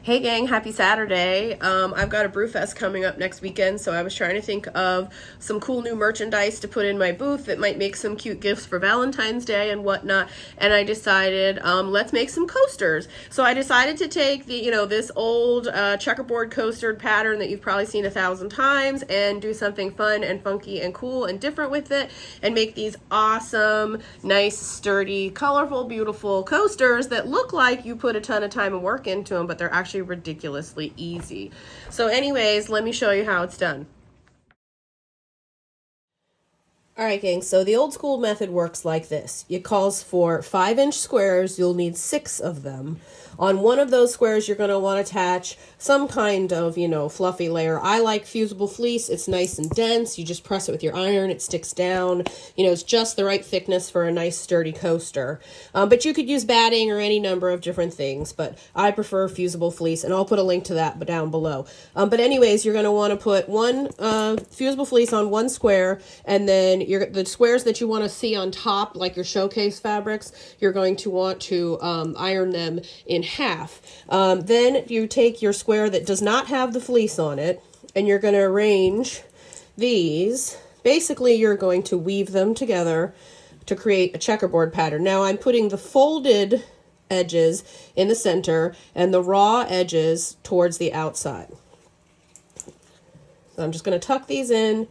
Hey gang, happy Saturday. I've got a brew fest coming up next weekend, so I was trying to think of some cool new merchandise to put in my booth that might make some cute gifts for Valentine's Day and whatnot. And I decided, let's make some coasters. So I decided to take this old checkerboard coaster pattern that you've probably seen 1,000 times and do something fun and funky and cool and different with it and make these awesome, nice, sturdy, colorful, beautiful coasters that look like you put a ton of time and work into them, but they're actually ridiculously easy. So anyways, let me show you how it's done. All right, gang, so the old school method works like this. It calls for 5-inch squares. You'll need 6 of them. On one of those squares, you're going to want to attach some kind of, fluffy layer. I like Fusible Fleece. It's nice and dense. You just press it with your iron. It sticks down. It's just the right thickness for a nice sturdy coaster. But you could use batting or any number of different things, but I prefer Fusible Fleece, and I'll put a link to that down below. But anyways, you're going to want to put one Fusible Fleece on one square, and then the squares that you want to see on top, like your showcase fabrics, you're going to want to iron them in half. Then you take your square that does not have the fleece on it, and you're going to arrange these. Basically, you're going to weave them together to create a checkerboard pattern. Now, I'm putting the folded edges in the center and the raw edges towards the outside. So I'm just going to tuck these in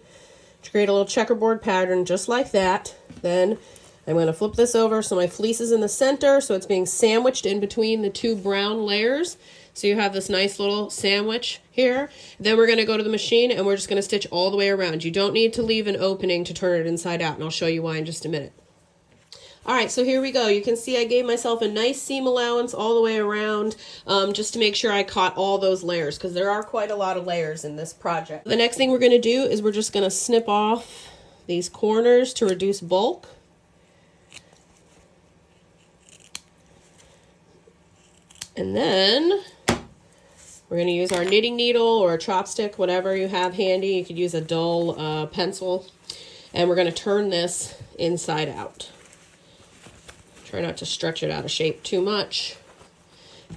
to create a little checkerboard pattern just like that. Then I'm going to flip this over so my fleece is in the center, so it's being sandwiched in between the 2 brown layers. So you have this nice little sandwich here. Then we're going to go to the machine and we're just going to stitch all the way around. You don't need to leave an opening to turn it inside out, and I'll show you why in just a minute. All right, so here we go. You can see I gave myself a nice seam allowance all the way around just to make sure I caught all those layers, because there are quite a lot of layers in this project. The next thing we're going to do is we're just going to snip off these corners to reduce bulk. And then we're going to use our knitting needle or a chopstick, whatever you have handy. You could use a dull pencil. And we're going to turn this inside out. Try not to stretch it out of shape too much.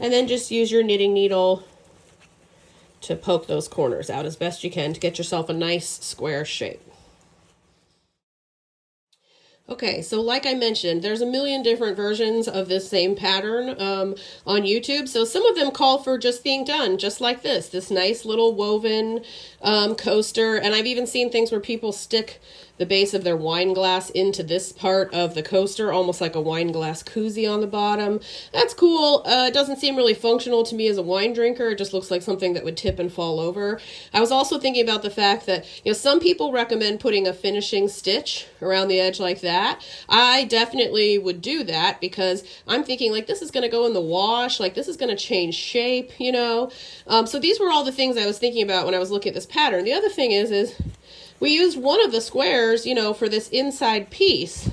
And then just use your knitting needle to poke those corners out as best you can to get yourself a nice square shape. Okay, so like I mentioned, there's a million different versions of this same pattern on YouTube. So some of them call for just being done just like this nice little woven coaster. And I've even seen things where people stick the base of their wine glass into this part of the coaster, almost like a wine glass koozie on the bottom. That's cool. It doesn't seem really functional to me as a wine drinker. It just looks like something that would tip and fall over. I was also thinking about the fact that, some people recommend putting a finishing stitch around the edge like that. I definitely would do that because I'm thinking like this is going to go in the wash, like this is going to change shape, So these were all the things I was thinking about when I was looking at this pattern. The other thing is we used one of the squares, for this inside piece.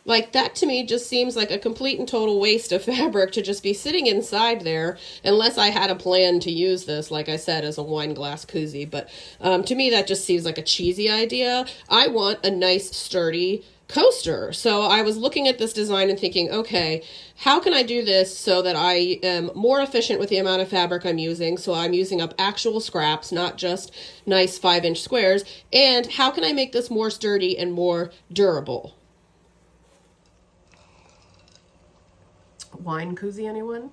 Like that to me just seems like a complete and total waste of fabric to just be sitting inside there unless I had a plan to use this, like I said, as a wine glass koozie. But to me that just seems like a cheesy idea. I want a nice sturdy coaster. So I was looking at this design and thinking, okay, how can I do this so that I am more efficient with the amount of fabric I'm using? So I'm using up actual scraps, not just nice 5-inch squares. And how can I make this more sturdy and more durable? Wine koozie, anyone?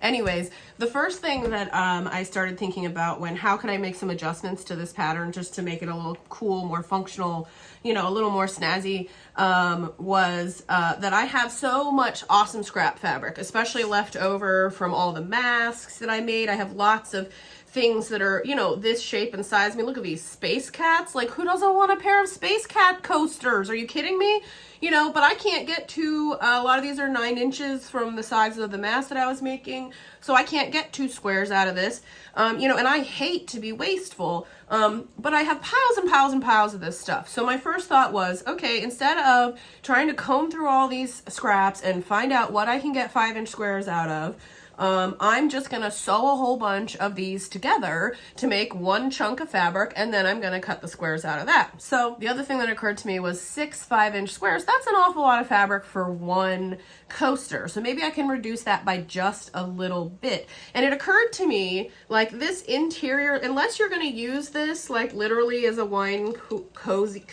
Anyways, the first thing that I started thinking about how can I make some adjustments to this pattern just to make it a little cool, more functional, a little more snazzy, was that I have so much awesome scrap fabric, especially left over from all the masks that I made. I have lots of things that are, this shape and size. I mean, look at these space cats. Like, who doesn't want a pair of space cat coasters? Are you kidding me? But I can't get to, a lot of these are 9 inches from the size of the mask that I was making. So I can't get 2 squares out of this, and I hate to be wasteful, but I have piles and piles and piles of this stuff. So my first thought was, okay, instead of trying to comb through all these scraps and find out what I can get 5-inch squares out of, I'm just gonna sew a whole bunch of these together to make one chunk of fabric, and then I'm gonna cut the squares out of that. So the other thing that occurred to me was 6 5-inch squares. That's an awful lot of fabric for one coaster. So maybe I can reduce that by just a little bit. And it occurred to me, like, this interior, unless you're gonna use this like literally as a wine cozy,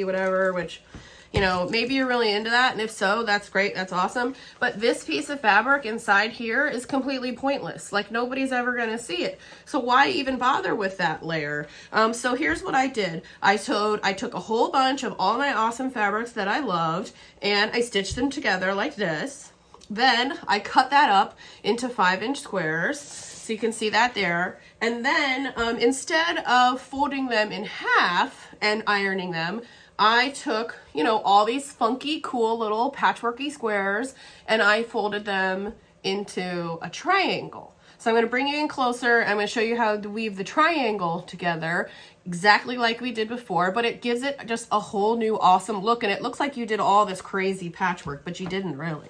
whatever, which, you know, maybe you're really into that, and if so, that's great, that's awesome. But this piece of fabric inside here is completely pointless. Like, nobody's ever gonna see it. So why even bother with that layer? So here's what I did. I took a whole bunch of all my awesome fabrics that I loved, and I stitched them together like this. Then I cut that up into 5-inch squares, so you can see that there. And then instead of folding them in half and ironing them, I took, you know, all these funky, cool little patchworky squares, and I folded them into a triangle. So I'm going to bring you in closer. I'm going to show you how to weave the triangle together exactly like we did before, but it gives it just a whole new awesome look, and it looks like you did all this crazy patchwork, but you didn't really.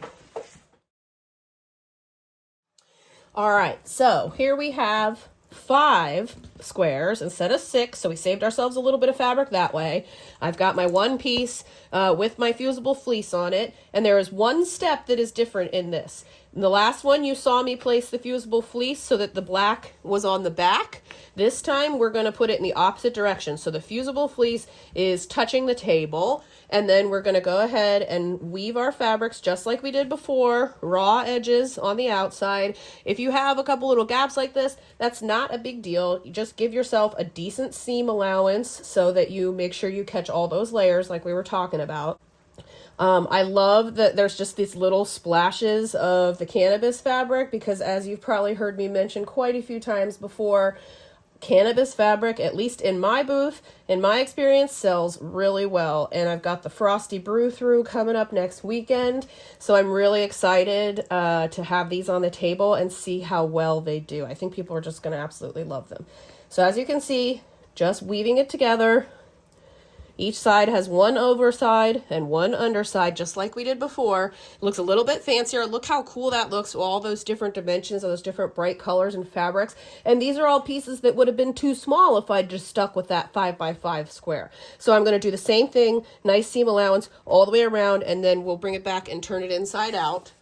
All right, so here we have 5 squares instead of 6, so we saved ourselves a little bit of fabric that way. I've got my one piece with my fusible fleece on it, and there is one step that is different in this. In the last one, you saw me place the fusible fleece so that the black was on the back. This time, we're going to put it in the opposite direction. So the fusible fleece is touching the table, and then we're going to go ahead and weave our fabrics just like we did before, raw edges on the outside. If you have a couple little gaps like this, that's not a big deal. You just give yourself a decent seam allowance so that you make sure you catch all those layers like we were talking about. I love that there's just these little splashes of the cannabis fabric because, as you've probably heard me mention quite a few times before, cannabis fabric, at least in my booth, in my experience, sells really well. And I've got the Frosty Brew Through coming up next weekend, so I'm really excited to have these on the table and see how well they do. I think people are just going to absolutely love them. So as you can see, just weaving it together. Each side has one overside and one underside, just like we did before. It looks a little bit fancier. Look how cool that looks, all those different dimensions, all those different bright colors and fabrics. And these are all pieces that would have been too small if I'd just stuck with that 5x5 square. So I'm going to do the same thing, nice seam allowance all the way around, and then we'll bring it back and turn it inside out.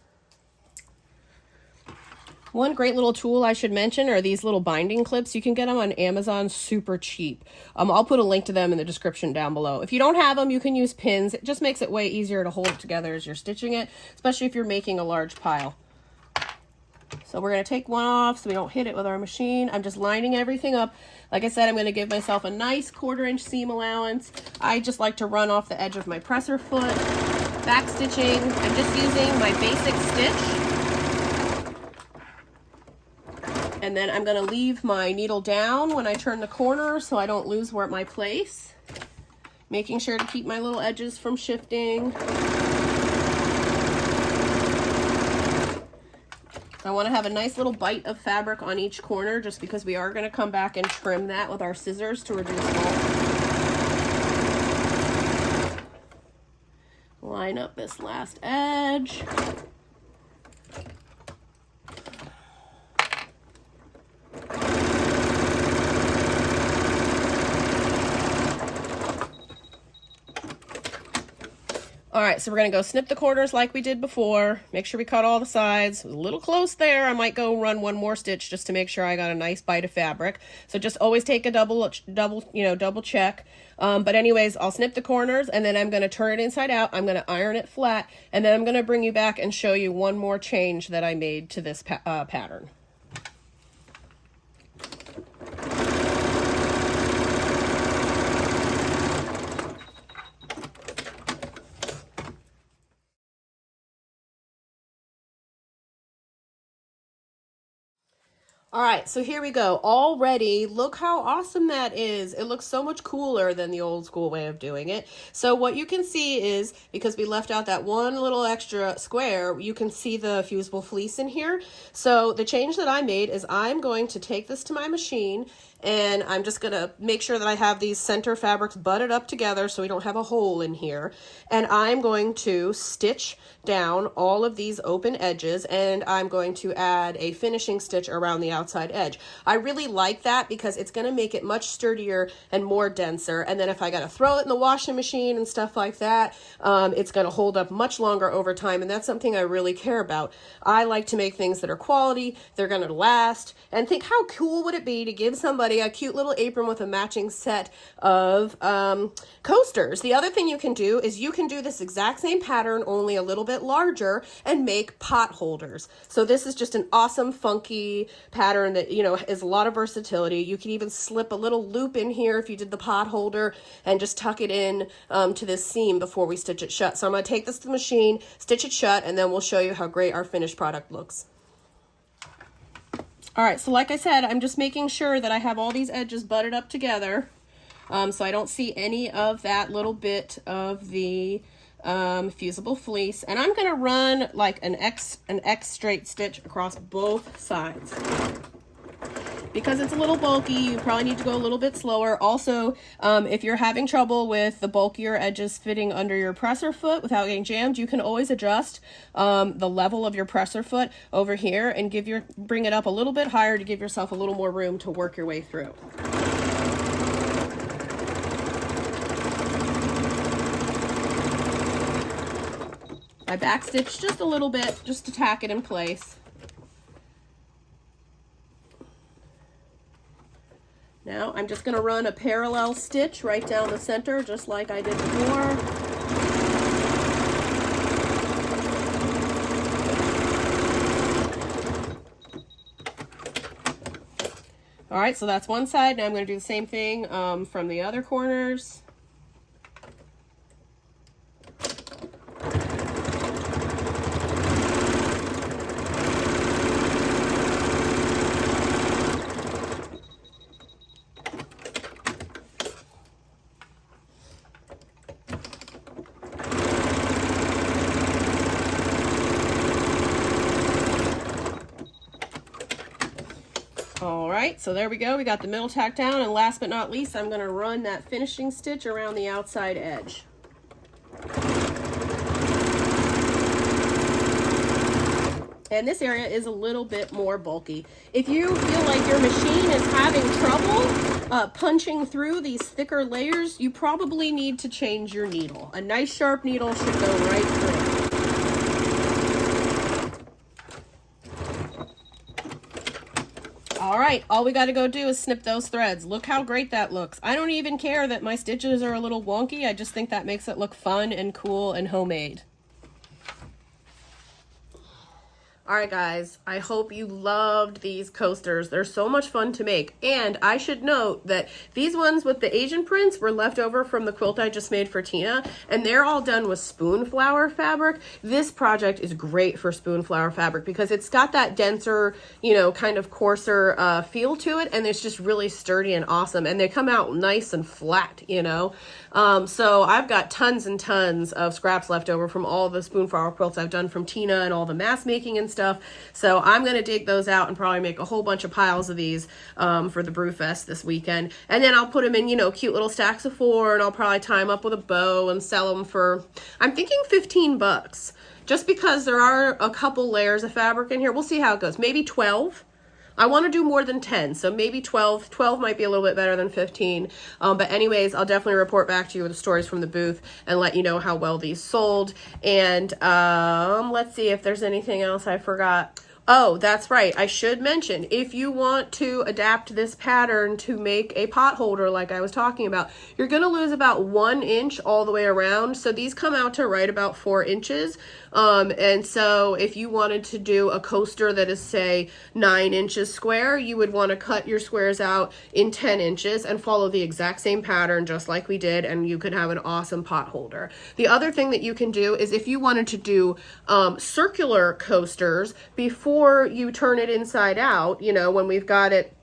One great little tool I should mention are these little binding clips. You can get them on Amazon super cheap. I'll put a link to them in the description down below. If you don't have them, you can use pins. It just makes it way easier to hold it together as you're stitching it, especially if you're making a large pile. So we're going to take one off so we don't hit it with our machine. I'm just lining everything up. Like I said, I'm going to give myself a nice 1/4-inch seam allowance. I just like to run off the edge of my presser foot. Back stitching, I'm just using my basic stitch. And then I'm going to leave my needle down when I turn the corner so I don't lose my place. Making sure to keep my little edges from shifting. I want to have a nice little bite of fabric on each corner just because we are going to come back and trim that with our scissors to reduce bulk. Line up this last edge. All right, so we're going to go snip the corners like we did before. Make sure we cut all the sides. A little close there. I might go run one more stitch just to make sure I got a nice bite of fabric. So just always take a double check. But anyways, I'll snip the corners and then I'm going to turn it inside out. I'm going to iron it flat, and then I'm going to bring you back and show you one more change that I made to this pattern. All right, so here we go. Already, look how awesome that is. It looks so much cooler than the old school way of doing it. So what you can see is, because we left out that one little extra square, you can see the fusible fleece in here. So the change that I made is I'm going to take this to my machine, and I'm just gonna make sure that I have these center fabrics butted up together so we don't have a hole in here. And I'm going to stitch down all of these open edges, and I'm going to add a finishing stitch around the outside edge. I really like that because it's gonna make it much sturdier and more denser. And then if I gotta throw it in the washing machine and stuff like that, it's gonna hold up much longer over time. And that's something I really care about. I like to make things that are quality, they're gonna last, and think how cool would it be to give somebody a cute little apron with a matching set of coasters. The other thing you can do is you can do this exact same pattern, only a little bit larger, and make pot holders. So this is just an awesome, funky pattern that, you know, is a lot of versatility. You can even slip a little loop in here if you did the pot holder and just tuck it in to this seam before we stitch it shut. So I'm going to take this to the machine, stitch it shut, and then we'll show you how great our finished product looks. All right, so like I said, I'm just making sure that I have all these edges butted up together, so I don't see any of that little bit of the fusible fleece. And I'm gonna run like an X straight stitch across both sides. Because it's a little bulky, you probably need to go a little bit slower. Also, if you're having trouble with the bulkier edges fitting under your presser foot without getting jammed, you can always adjust the level of your presser foot over here and bring it up a little bit higher to give yourself a little more room to work your way through. I backstitch just a little bit just to tack it in place. Now I'm just going to run a parallel stitch right down the center, just like I did before. All right, so that's one side. Now I'm going to do the same thing from the other corners. All right, so there we go. We got the middle tack down, and last but not least, I'm going to run that finishing stitch around the outside edge. And this area is a little bit more bulky. If you feel like your machine is having trouble punching through these thicker layers, you probably need to change your needle. A nice sharp needle should go right through. All right, all we got to go do is snip those threads. Look how great that looks. I don't even care that my stitches are a little wonky. I just think that makes it look fun and cool and homemade. All right, guys, I hope you loved these coasters. They're so much fun to make. And I should note that these ones with the Asian prints were left over from the quilt I just made for Tina, and they're all done with spoon flower fabric. This project is great for spoon flower fabric because it's got that denser, you know, kind of coarser feel to it, and it's just really sturdy and awesome. And they come out nice and flat, you know. So I've got tons and tons of scraps left over from all the spoon flower quilts I've done from Tina and all the mask making and stuff. So I'm going to dig those out and probably make a whole bunch of piles of these for the Brewfest this weekend. And then I'll put them in, you know, cute little stacks of 4, and I'll probably tie them up with a bow and sell them for, I'm thinking $15. Just because there are a couple layers of fabric in here. We'll see how it goes. Maybe 12. I want to do more than 10, so maybe 12. 12 might be a little bit better than 15. But anyways, I'll definitely report back to you with the stories from the booth and let you know how well these sold. And let's see if there's anything else I forgot. Oh, that's right. I should mention, if you want to adapt this pattern to make a pot holder like I was talking about, you're going to lose about 1 inch all the way around. So these come out to right about 4 inches. And so if you wanted to do a coaster that is, say, 9 inches square, you would want to cut your squares out in 10 inches and follow the exact same pattern just like we did, and you could have an awesome pot holder. The other thing that you can do is if you wanted to do circular coasters before before you turn it inside out, you know, when we've got it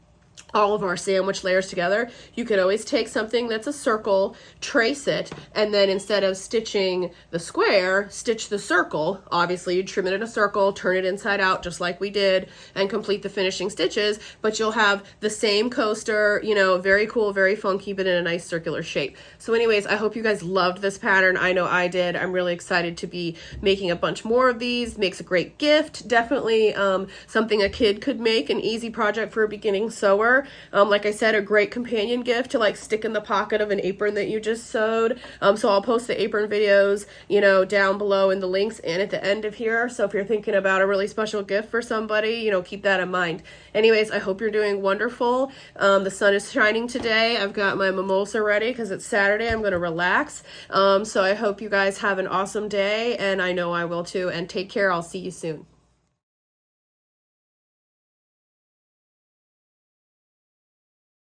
all of our sandwich layers together, you could always take something that's a circle, trace it, and then instead of stitching the square, stitch the circle. Obviously, you trim it in a circle, turn it inside out just like we did, and complete the finishing stitches, but you'll have the same coaster, you know, very cool, very funky, but in a nice circular shape. So anyways, I hope you guys loved this pattern. I know I did. I'm really excited to be making a bunch more of these. Makes a great gift. Definitely something a kid could make, an easy project for a beginning sewer. Like I said, a great companion gift to like stick in the pocket of an apron that you just sewed. So I'll post the apron videos, you know, down below in the links and at the end of here. So if you're thinking about a really special gift for somebody, you know, keep that in mind. Anyways, I hope you're doing wonderful. The sun is shining today. I've got my mimosa ready because it's Saturday. I'm going to relax. So I hope you guys have an awesome day, and I know I will too. And take care. I'll see you soon.